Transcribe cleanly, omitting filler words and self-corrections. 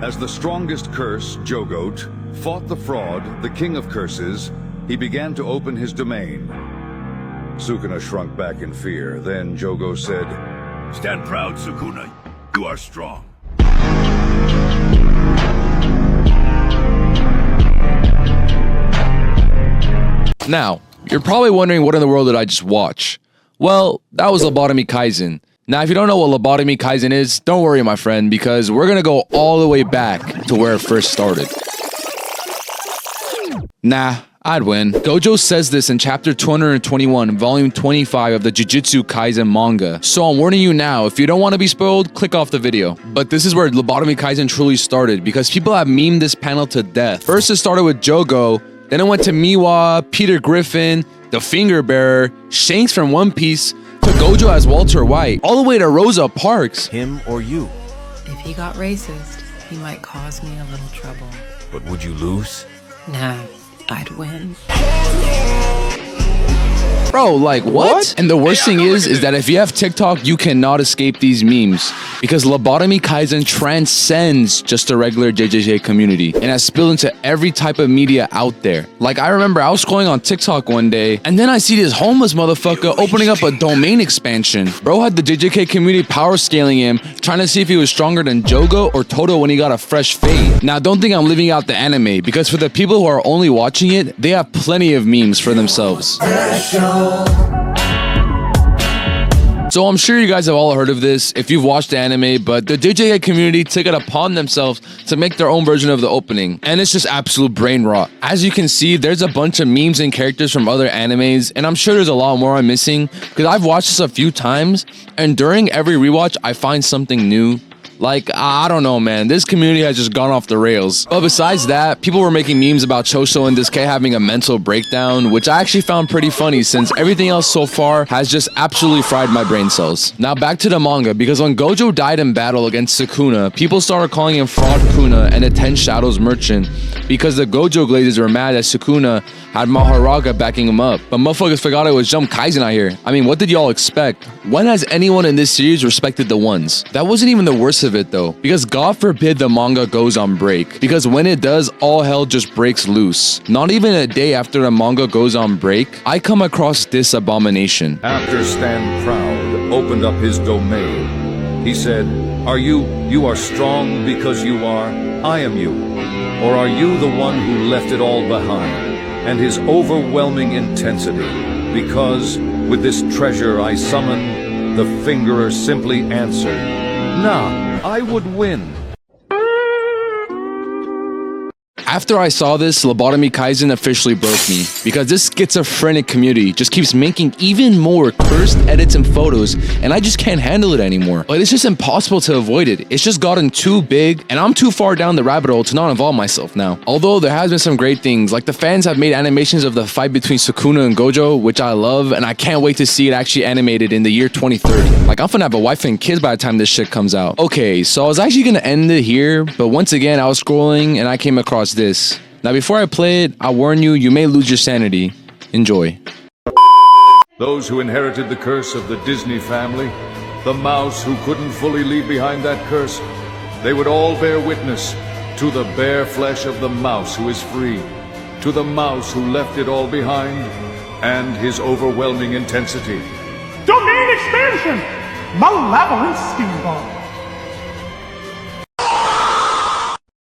As the strongest curse, Jogoat, fought the fraud, the king of curses, he began to open his domain. Sukuna shrunk back in fear. Then Jogo said, "Stand proud, Sukuna. You are strong." Now, you're probably wondering what in the world did I just watch? Well, that was Lobotomy Kaisen. Now, if you don't know what Lobotomy Kaisen is, don't worry, my friend, because we're gonna go all the way back to where it first started. Nah, I'd win. Gojo says this in chapter 221, volume 25 of the Jujutsu Kaisen manga. So I'm warning you now, if you don't want to be spoiled, click off the video. But this is where Lobotomy Kaisen truly started, because people have memed this panel to death. First it started with Jogo, then it went to Miwa, Peter Griffin, the Finger Bearer, Shanks from One Piece, to Gojo as Walter White, all the way to Rosa Parks. Him or you? If he got racist, he might cause me a little trouble. But would you lose? Nah, I'd win. Bro, like what? And the worst thing is that if you have TikTok, you cannot escape these memes, because Lobotomy Kaisen transcends just the regular JJJ community and has spilled into every type of media out there. Like, I remember I was scrolling on TikTok one day and then I see this homeless motherfucker opening up a domain expansion. Bro had the JJK community power scaling him, trying to see if he was stronger than Jogo or Toto when he got a fresh fade. Now, don't think I'm leaving out the anime, because for the people who are only watching it, they have plenty of memes for themselves. So I'm sure you guys have all heard of this if you've watched the anime, but the JJK community took it upon themselves to make their own version of the opening, and it's just absolute brain rot. As you can see, there's a bunch of memes and characters from other animes, and I'm sure there's a lot more I'm missing, because I've watched this a few times, and during every rewatch, I find something new. Like, I don't know, man. This community has just gone off the rails. But besides that, people were making memes about Choso and Disuke having a mental breakdown, which I actually found pretty funny, since everything else so far has just absolutely fried my brain cells. Now back to the manga, because when Gojo died in battle against Sukuna, people started calling him Fraud Kuna and the Ten Shadows Merchant, because the Gojo Glazers were mad that Sukuna had Maharaga backing him up. But motherfuckers forgot it was Jump Kaisen out here. I mean, what did y'all expect? When has anyone in this series respected the ones? That wasn't even the worst of it though, because God forbid the manga goes on break, because when it does, all hell just breaks loose. Not even a day after the manga goes on break, I come across this abomination. after Stand Proud opened up his domain, he said, You are strong because you are, I am you. Or are you the one who left it all behind? And his overwhelming intensity, because with this treasure I summon, the Fingerer simply answered, Nah, I would win. After I saw this, Lobotomy Kaisen officially broke me, because this schizophrenic community just keeps making even more cursed edits and photos, and I just can't handle it anymore. But it's just impossible to avoid it. It's just gotten too big, and I'm too far down the rabbit hole to not involve myself now. Although there has been some great things, like the fans have made animations of the fight between Sukuna and Gojo, which I love, and I can't wait to see it actually animated in the year 2030. Like, I'm finna have a wife and kids by the time this shit comes out. Okay, so I was actually gonna end it here, but once again, I was scrolling and I came across this. Now, before I play it, I warn you, you may lose your sanity. Enjoy. Those who inherited the curse of the Disney family, the mouse who couldn't fully leave behind that curse, they would all bear witness to the bare flesh of the mouse who is free, to the mouse who left it all behind, and his overwhelming intensity. Domain expansion! Malevolent Steamboat!